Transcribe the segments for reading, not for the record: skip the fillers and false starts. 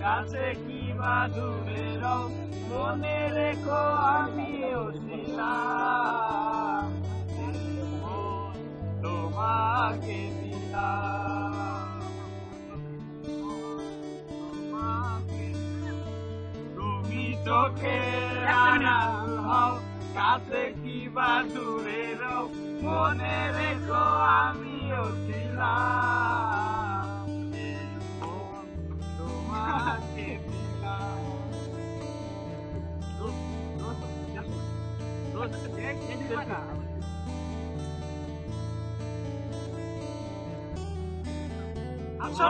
কাছে কি বা দূরে রও, মনে রেখো আমিও ছিলাম, তোমাকে দিলাম। তুমি চোখের আড়াল হও, কাছে কি বা দূরে রও, মনে রেখো আমিও ছিলাম, তোমাকে দিলাম। আচ্ছা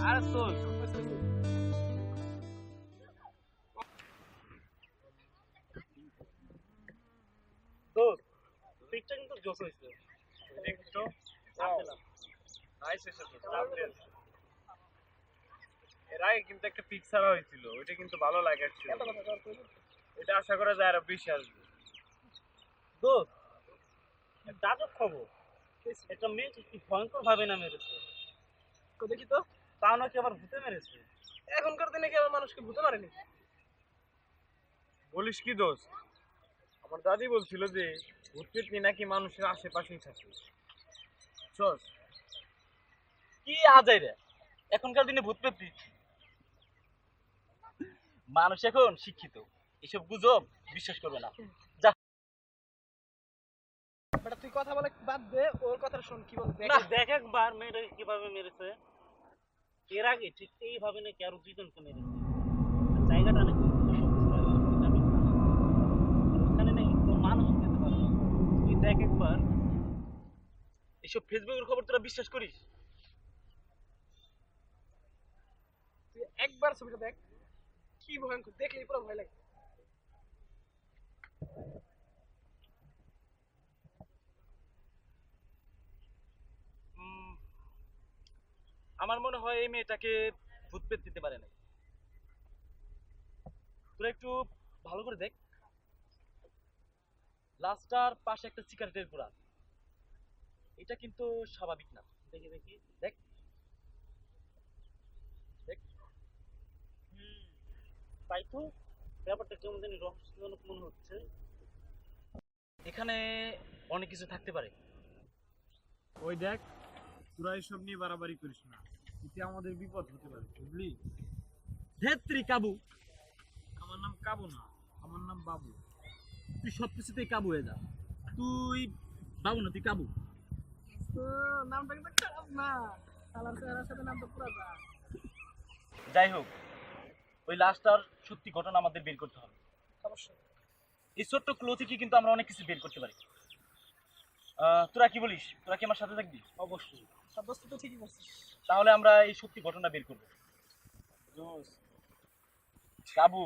আর তোর পিকটা কিন্তু জোস হয়েছে একটু নাইস হয়েছে তো এর আগে কিন্তু একটা পিক ছাড়া হয়েছিল, ওইটা কিন্তু ভালো লাগাচ্ছিল, এটা আশা করা যায় আরো বেশি আসবে। দোস্ত দাদক খবর, একটা মেয়েকে কি ভয়ঙ্কর ভাবে না মেরেছে, তো দেখি তো, তাও নাকি আবার ভূতে মেরেছে। এখনকার দিনে কি আবার মানুষকে ভূতে মারেনি? বলিস কি দোস্ত, আমার দাদি বলছিল যে ভূত পেতনি নাকি মানুষের আশেপাশেই থাকে। চল কি আজাই রে, এখনকার দিনে ভূত পেতনি? মানুষ এখন শিক্ষিত, এসব গুজব বিশ্বাস করবে না। যা বেটা তুই কথা বলে বাদ দে, ওর কথা শোন কি বল। না দেখ একবার মেয়েটাকে কিভাবে মেরেছে, এর আগে ঠিক এইভাবে নাকি আরো দুইজনকে মেরেছে। জায়গাটা নাকি ওখানে নাকি কোনো মানুষ যেতে পারে না। তুই দেখ একবার, এসব ফেসবুকের খবর তোরা বিশ্বাস করিস? তুই একবার ছবিটা দেখ, কি ভয়ঙ্কর, দেখলেই পুরো ভয় লাগে। আমার মনে হয় এই মেয়েটাকে ভূত পেত দিতে পারে না। তোরা একটু ভালো করে দেখ, লাস্টার পাশে একটা সিগারেটের পুরা, এটা কিন্তু স্বাভাবিক না। দেখি দেখি দেখ দেখ, তাই তো ব্যাপারটা কেমন জানি রহস্যজনক মনে হচ্ছে। এখানে অনেক কিছু থাকতে পারে। ওই দেখ, তোরা এসব নিয়ে বাড়াবাড়ি করিস না, এতে আমাদের বিপদ হতে পারে, বুঝলি? ধেত্রী কাবু, আমার নাম কাবু না, আমার নাম বাবু। তুই সবকিছুতেই কাবু হয়ে যা। তুই বাবু না, তুই কাবু। তো নামটা কিন্তু খারাপ না, সালার চেহারার সাথে নামটা পুরো যা। যাই হোক, ওই লাস্টার সত্যি ঘটনা আমাদের বের করতে হবে। অবশ্যই এই ছোট্ট ক্লো থেকে কিন্তু আমরা অনেক কিছু বের করতে পারি। তোরা কি বলিস, তোরা কি আমার সাথে থাকবি? অবশ্যই, সব বস্তু তো ঠিকই বলছিস। তাহলে আমরা এই সত্যি ঘটনা বের করবো। কাবু,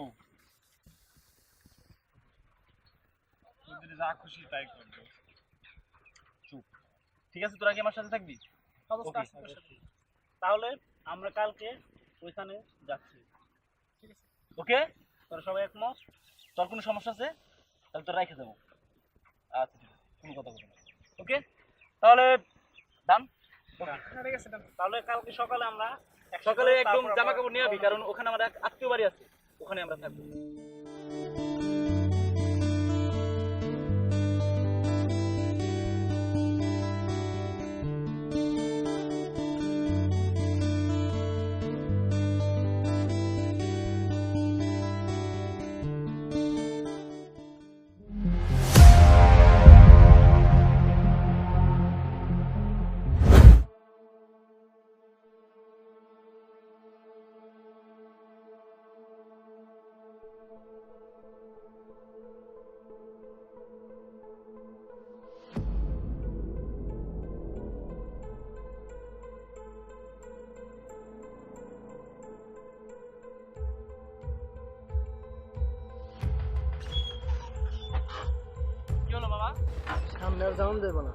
তোদের যা খুশি তাই করবো। চুপ। ঠিক আছে, তোরা কি আমার সাথে থাকবি? অবশ্যই Okay. আছে তোর সাথে। তাহলে আমরা কালকে ওইখানে যাচ্ছি। ঠিক আছে, ওকে, তোরা সবাই একমত? তোর কোনো সমস্যা আছে? তাহলে তোরা রেখে দেবো। আচ্ছা ঠিক আছে, কোনো কথা বলবো না। ওকে, তাহলে ডান। হ্যাঁ, ঠিক আছে done। তাহলে কালকে সকালে আমরা সকালে একদম জামা কাপড় নিয়ে যাবি, কারণ ওখানে আমার এক আত্মীয় বাড়ি আছে, ওখানে আমরা থাকবো। কি হলো বাবা? সামনে আর যাওয়া যাবে না,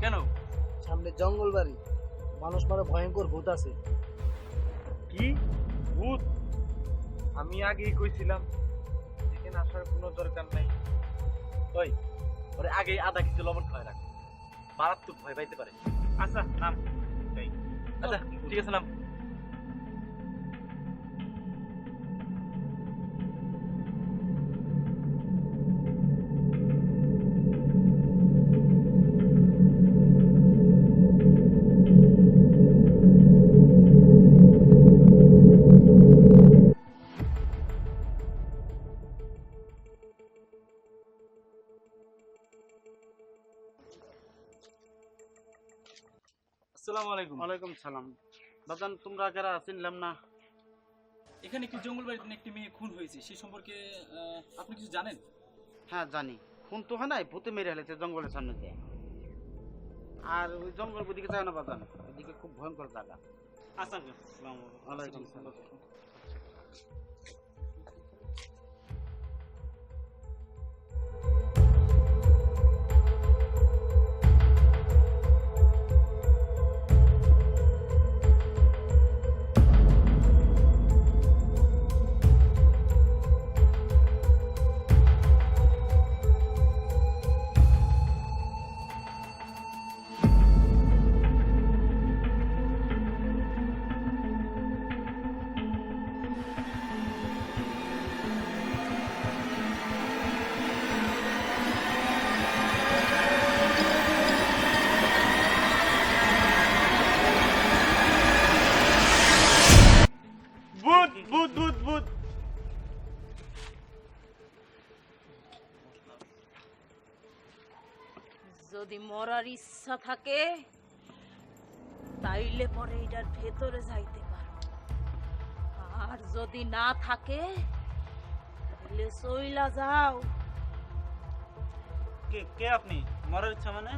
কেন? সামনে জঙ্গল বাড়ি, মানুষ মারা ভয়ঙ্কর ভূত আছে। কি ভূত? আমি আগেই কইছিলাম এখানে আসার কোনো দরকার নাই। ওই ওরে আগে আধা কেজি লবণ খাওয়াই রাখ, মারাত্মক ভয় পাইতে পারে। আচ্ছা নাম যাই। আচ্ছা ঠিক আছে নাম। আসসালামু আলাইকুম। ওয়ালাইকুম সালাম। বাজান তোমরা কারা চিনলাম না। এখানে একটি জঙ্গল বাড়িতে একটি মেয়ে খুন হয়েছে, সেই সম্পর্কে আপনি কিছু জানেন? হ্যাঁ জানি, খুন তো হয় নাই, ভূতে মেরে ফেলেছে জঙ্গলের সামনে দিয়ে। আর ওই জঙ্গল ওদিকে যায় না বাজান, ওদিকে খুব ভয়ঙ্কর জায়গা। আচ্ছা আসসালামু ওয়ালাইকুম সালাম। ভূত ভূত ভূত ভূত। যদি মরার ইচ্ছা থাকে তাইলে পরে এটার ভেতরে যাইতে পারো, আর যদি না থাকে তাহলে চইলা যাও। কে কে আপনি? মরার ইচ্ছা মানে?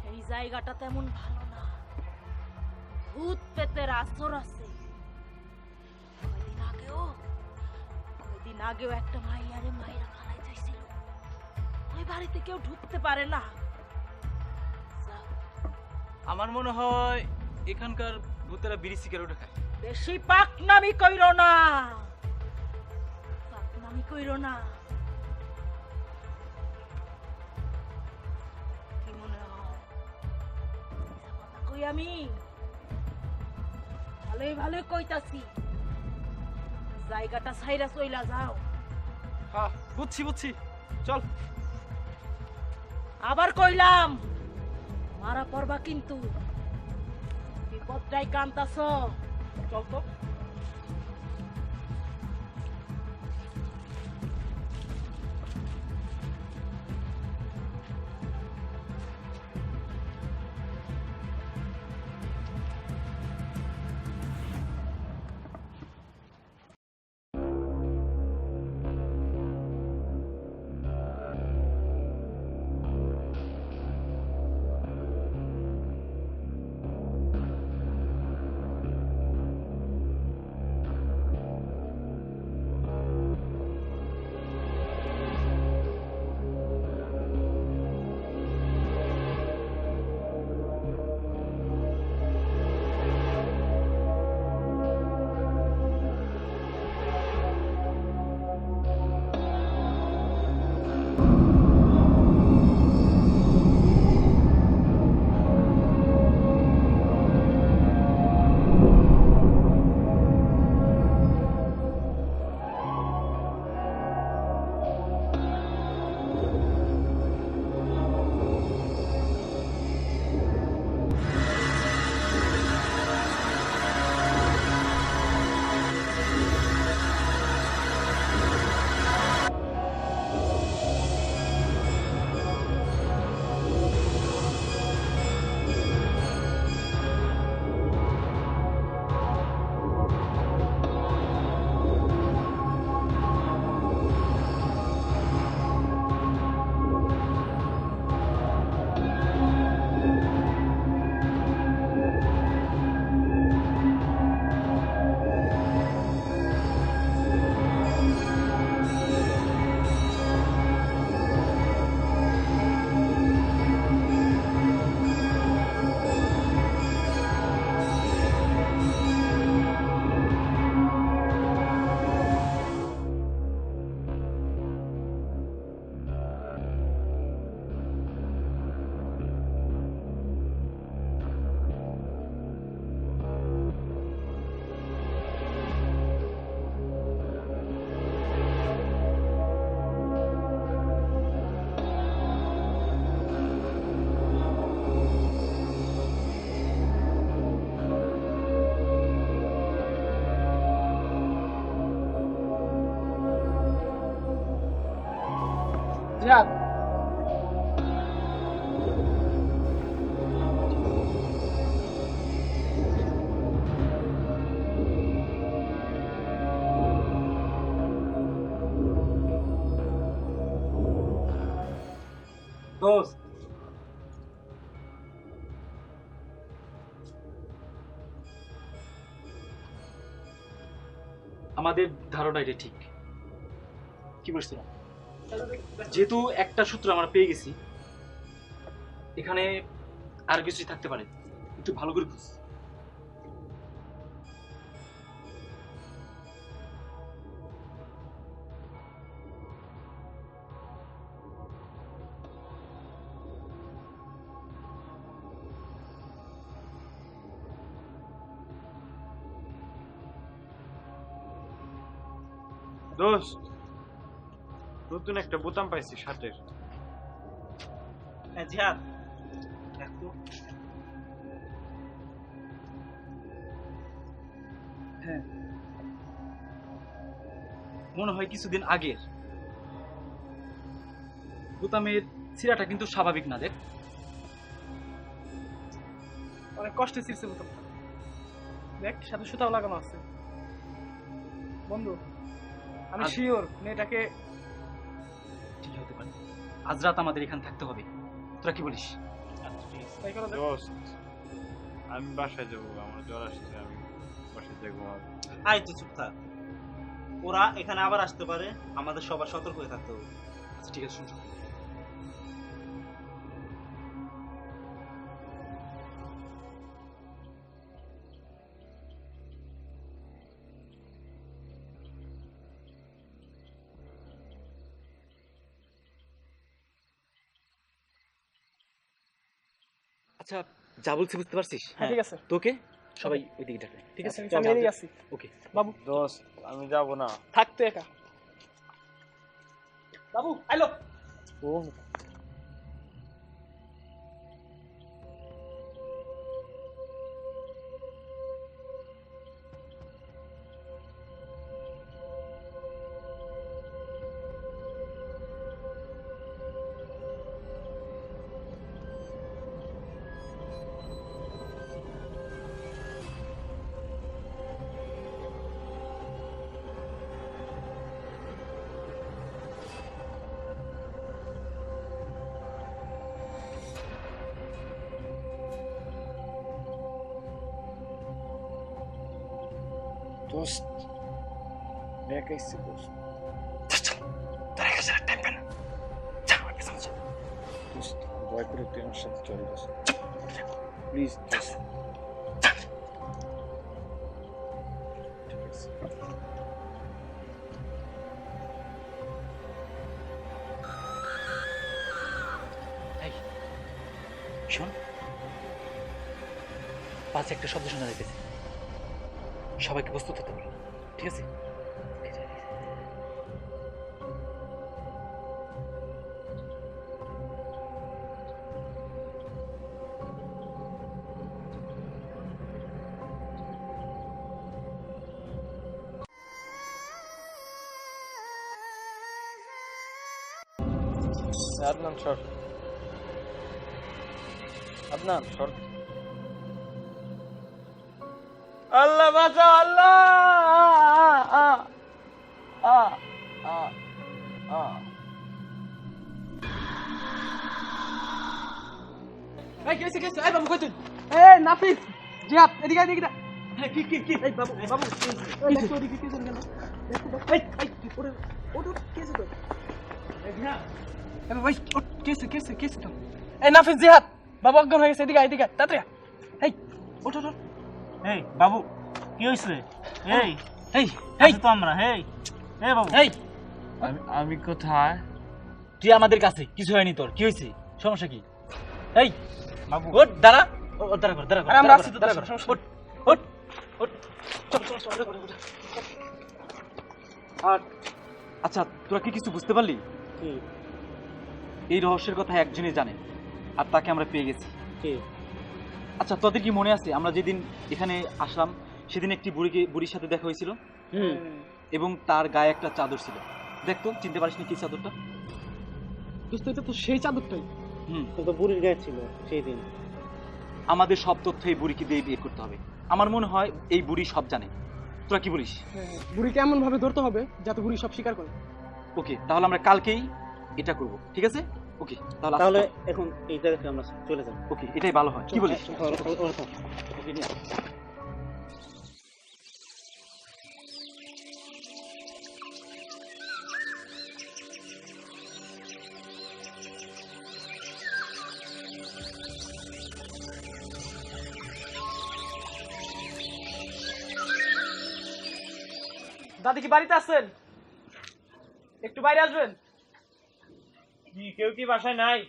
এই জায়গাটা তেমন ভালো না, ভূত পেতের আসর আছে। কয়দিন আগেও একটা মাইয়ারে মাইরা ফালাই যাইছিল, ওই বাড়িতে কেউ ঢুকতে পারে না। যাও, আমার মনে হয় এখানকার ভূতেরা বিড়ি সিগারেট খায়। বেশি পাকনামি কইরো না, পাকনামি কইরো না। কি মনে হয় মিথ্যা কথা কই আমি? ভালোই ভালোই কইতাছি, জায়গাটা ছাইরা চইলা যাও। হ্যাঁ বুঝছি বুঝছি, চল। আবার কইলাম মারা পড়বা কিন্তু, বিপদটাই কান্তাছ। চল তো। দোস্ত, আমাদের ধারণা এটা ঠিক। কি বলছিস তোরা? যেহেতু একটা সূত্র আমরা পেয়ে গেছি, এখানে আর কিছু থাকতে পারে, একটু ভালো করে বুঝ। দোস্ত, নতুন একটা বোতাম পাইছি শার্টের। হ্যাঁ জিহাদ, দেখ তো। হ্যাঁ, মনে হয় কিছুদিন আগের। বোতামের ছিঁড়াটা কিন্তু স্বাভাবিক না, দেখ অনেক কষ্টে ছিঁড়ছে বোতাম। দেখ সাথে সুতাও লাগানো আছে। বন্ধু, আমি আজ- শিওর মেয়েটাকে ঠিক হতে পারে। আজ রাত আমাদের এখানে থাকতে হবে, তোরা কি বলিস? তাই করা যাক। দোস্ত, আমি বাসায় যাবো, আমার জ্বর আসছে, আমি বাসায় যাবো। আয় তুই চুপ থাক। ওরা এখানে আবার আসতে পারে, আমাদের সবার সতর্ক হয়ে থাকতে হবে। আচ্ছা ঠিক আছে, শুন শুন। আচ্ছা, যা বলছি বুঝতে পারছিস? হ্যাঁ ঠিক আছে, তোকে সবাই ওইদিকে ডাকবে, ঠিক আছে? আচ্ছা, আমি এদিকে আছি। ওকে। বাবু দোস্ত, আমি যাবো না। থাকতে একা। বাবু আইলো। ও দোস্ত, দেখাইছি দোস্ত। দোস্ত, দয়া করে তুই আমার সাথে চল দোস্ত, প্লিজ দোস্ত। ঠিক আছে। এই, শোন, পাশে একটা শব্দ শোনা যাইতেছে। সবাইকে প্রস্তুত হতে বল, ঠিক আছে? আদনান সর, আদনান সর। আল্লাহ বাঁচাও, আল্লাহ! এই কেসে কেসে, এই বাবু কই তুই? এই নাফিস, জিহাদ এদিকে এদিকে। হ্যাঁ, কি কি কি? এই বাবু বাবু, এই দেখো ওদিকে কেসে গেল। এই এই ওরে ওরে কেসে তো। এই জিহাদ, এই ভাই ওঠ, কেসে কেসে কেসে তো। এই নাফিস, জিহাদ বাবু অজ্ঞান হয়ে গেছে, এদিকে এদিকে তাড়াতাড়ি। এই ওঠ ওঠ। এই বাবু, কি হয়েছে? এই এই এই তো আমরা, এই এই বাবু, এই, আমি কোথায়? তুই আমাদের কাছে। কিছু হয়নি তোর, কি হয়েছে? সমস্যা কি? এই বাবু ওঠ, দাঁড়া। ওঠ, দাঁড়া কর, দাঁড়া কর, আরে আমরা দাঁড়া আসছি কর, তো, দাঁড়া কর। সমস্যা ওঠ, ওঠ, ওঠ। চল চল চল, দাঁড়া কর, দাঁড়া কর। আর আচ্ছা, তোরা কি কিছু বুঝতে পারলি? কি? এই রহস্যের কথা একজনই জানে, আর তাকে আমরা পেয়ে গেছি। কি? আচ্ছা, তোদের কি মনে আছে আমরা যেদিন এখানে আসলাম সেদিন একটি বুড়ির সাথে দেখা হয়েছিল এবং তার গায়ে একটা চাদর ছিল? দেখতো, চিনতে পারিস না কি চাদরটা? দোস্ত, এটা তো সেই চাদরটাই। তো বুড়ির গায়ে ছিল সেই দিন। আমাদের সব তথ্য এই বুড়িকে দিয়ে বিয়ে করতে হবে। আমার মনে হয় এই বুড়ি সব জানে। তোরা কি বলিস? বুড়িকে এমন ভাবে ধরতে হবে যাতে বুড়ি সব স্বীকার করে। ওকে, তাহলে আমরা কালকেই এটা করব, ঠিক আছে? ওকে তাহলে তাহলে এখন এই জায়গা থেকে আমরা চলে যাবো। ওকে এটাই ভালো হয়, কি বলিস? ওকে নিয়ে আয়। দাদি কি বাড়িতে আছেন? একটু বাইরে আসবেন। কি কেউ কি বাসায় নাই?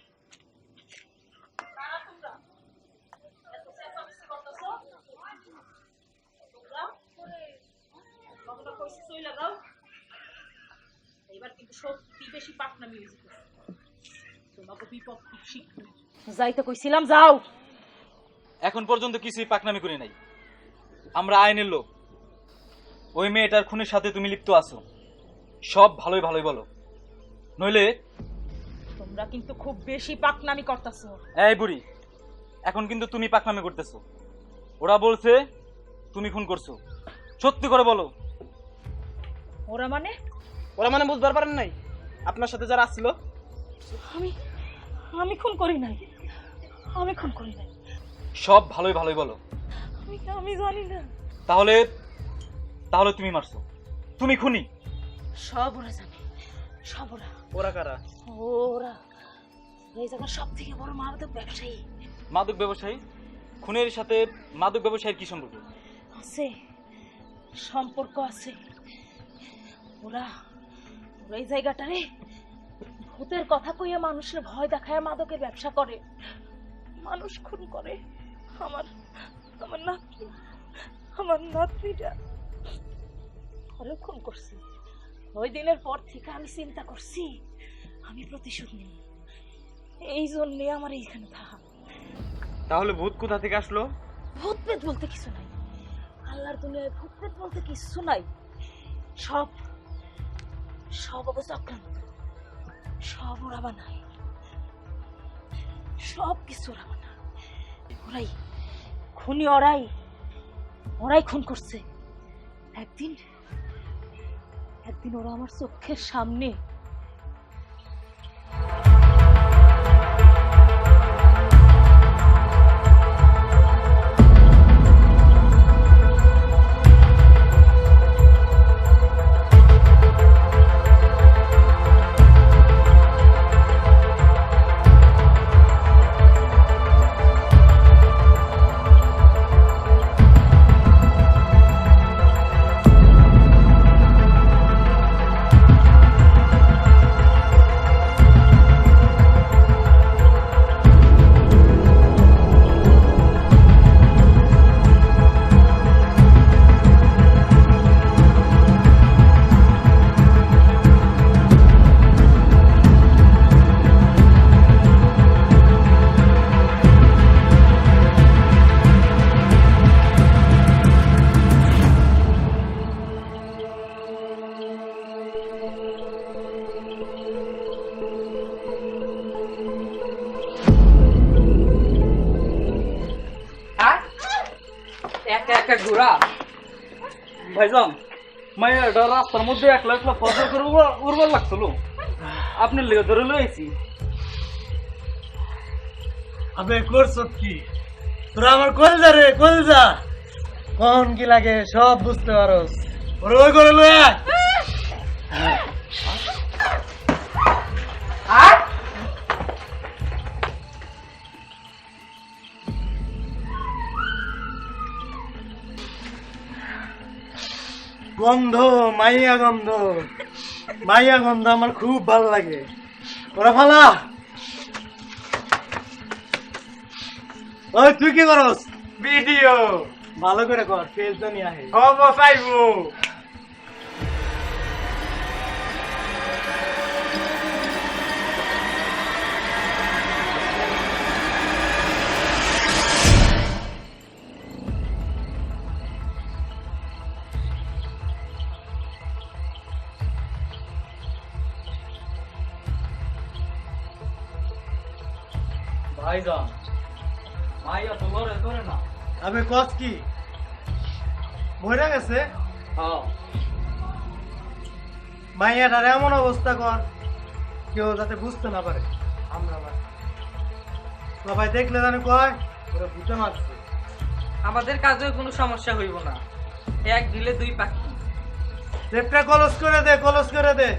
যাইতে কইছিলাম যাও। এখন পর্যন্ত কিছুই পাকনামি করি নাই। আমরা আইনের লোক। ওই মেয়েটার খুনের সাথে তুমি লিপ্ত আছো, সব ভালোই ভালোই বলো, নইলে। তোমরা কিন্তু খুব বেশি পাকনামি করতেছো। এই বুড়ি, এখন কিন্তু তুমি পাকনামি করতেছো। ওরা বলছে তুমি খুন করছো, সত্যি করে বলো। ওরা মানে? ওরা মানে বুঝবার পারেন নাই? আপনার সাথে যারা আসছিল। আমি আমি খুন করি নাই, আমি খুন করি নাই। সব ভালোই ভালোই বলো। আমি জানি না। তাহলে তাহলে তুমি মারছো, তুমি খুনি। সব ওরা জানে, সব ওরা। ওরা কারা? ওরা এই জায়গার সব থেকে বড় মাদক ব্যবসায়ী। মাদক ব্যবসায়ী? খুনের সাথে মাদক ব্যবসায়ীর কি সম্পর্ক? আছে, সম্পর্ক আছে। ওরা ওরা এই জায়গাটারে ভূতের কথা কইয়া মানুষের ভয় দেখায় মাদকের ব্যবসা করে, মানুষ খুন করে। আমার আমার নাতনি, আমার নাতনিটা ওরে খুন করছে। ওই দিনের পর থেকে আমি চিন্তা করছি আমি প্রতিশোধ নিব। এই জন্যে আমার এইখানে থাকা। তাহলে ভূত কোথা থেকে আসলো? ভূত পেট বলতে কিছু নাই, আল্লাহর দুনিয়ায় ভূত পেট বলতে কিছু নাই। সব সব অবস্থা আক্রান্ত, সব ওরা বানায়, সব কিছু ওরা বানায়। ওরাই খুনি, ওরাই ওরাই খুন করছে। একদিন একদিন ওরা আমার চোখের সামনে একা একা ঘোরা ভাইজান, মায়ের রাস্তার মধ্যে একলা একলা ফসল করে উড়বার লাগছিল, আপনার লেগে ধরে লয়েছি। আবে করছো কি তোরা? আমার কলজা রে, কলজা কখন কি লাগে সব বুঝতে পারোস। ওরে ওই করে লয়ে গন্ধ, মাইয়া গন্ধ, মাইয়া গন্ধ আমার খুব ভালো লাগে। ওরা ফালা। ওই তুই কি করস? ভিডিও ভালো করে কর, ফেস জানি আহে খবর চাইবো। ভাইজান, মাইয়া তো লড়ে করে না। আবে কস কি মরে গেছে? হ্যাঁ, মাইয়াটার এমন অবস্থা কর কেউ যাতে বুঝতে না পারে। আমরা সবাই দেখলে জানে কয় ওরা ভূতে মারছে। আমাদের কাজেও কোনো সমস্যা হইব না, এক ঢিলে দুই পাখি। লেপটা কলস করে দে, কলস করে দে।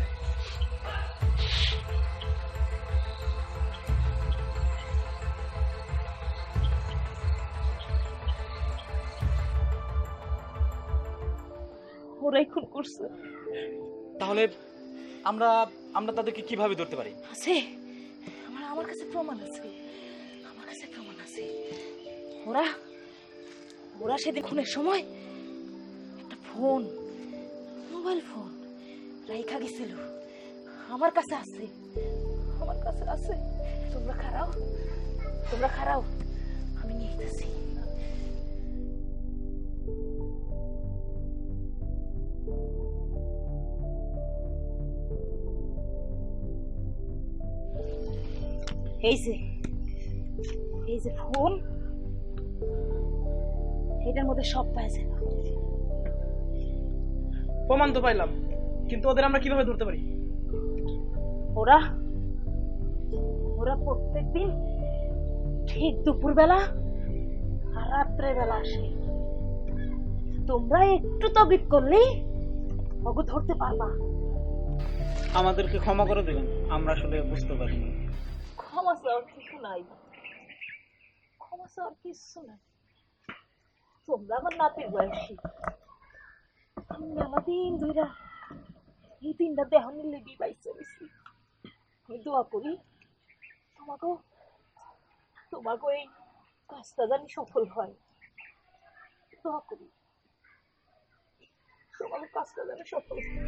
ওরাই খুন করছে। তাহলে আমরা আমরা তাদেরকে কিভাবে ধরতে পারি? আছে, আমার কাছে প্রমাণ আছে, আমার কাছে প্রমাণ আছে। ওরা ওরা সেদিন খুনের সময় একটা ফোন, মোবাইল ফোন রাইখা গেছিল। আমার কাছে আছে, আমার কাছে আছে। তোমরা খারাও, তোমরা খারাও, আমি নিয়ে যেতেছি। এই যে ফোন, এটার মধ্যে সব পাওয়া যাবে। প্রমাণ তো পাইলাম, কিন্তু ওদের আমরা কিভাবে ধরতে পারি? ওরা ওরা প্রত্যেকদিন ঠিক দুপুরবেলা আর রাত্রের বেলা আসে। তোমরা একটু তবিক করলেই ওকে ধরতে পারবা। আমাদেরকে ক্ষমা করে দেবেন, আমরা আসলে বুঝতে পারিনি। ক্ষমা চাওয়ার কিছু নাই, ক্ষমা চাওয়ার কিছু নাই। তোমরা আমার নাতির বয়সী, আমি মেলাদিন ধইরা এই তিনটা দেহনের লেগে বাইসে গেছি। আমি দোয়া করি তোমাকেও তোমাকেও এই কাজটা জানি সফল হয়। দোয়া করি তোমার কাজটা যেন সফল হয়।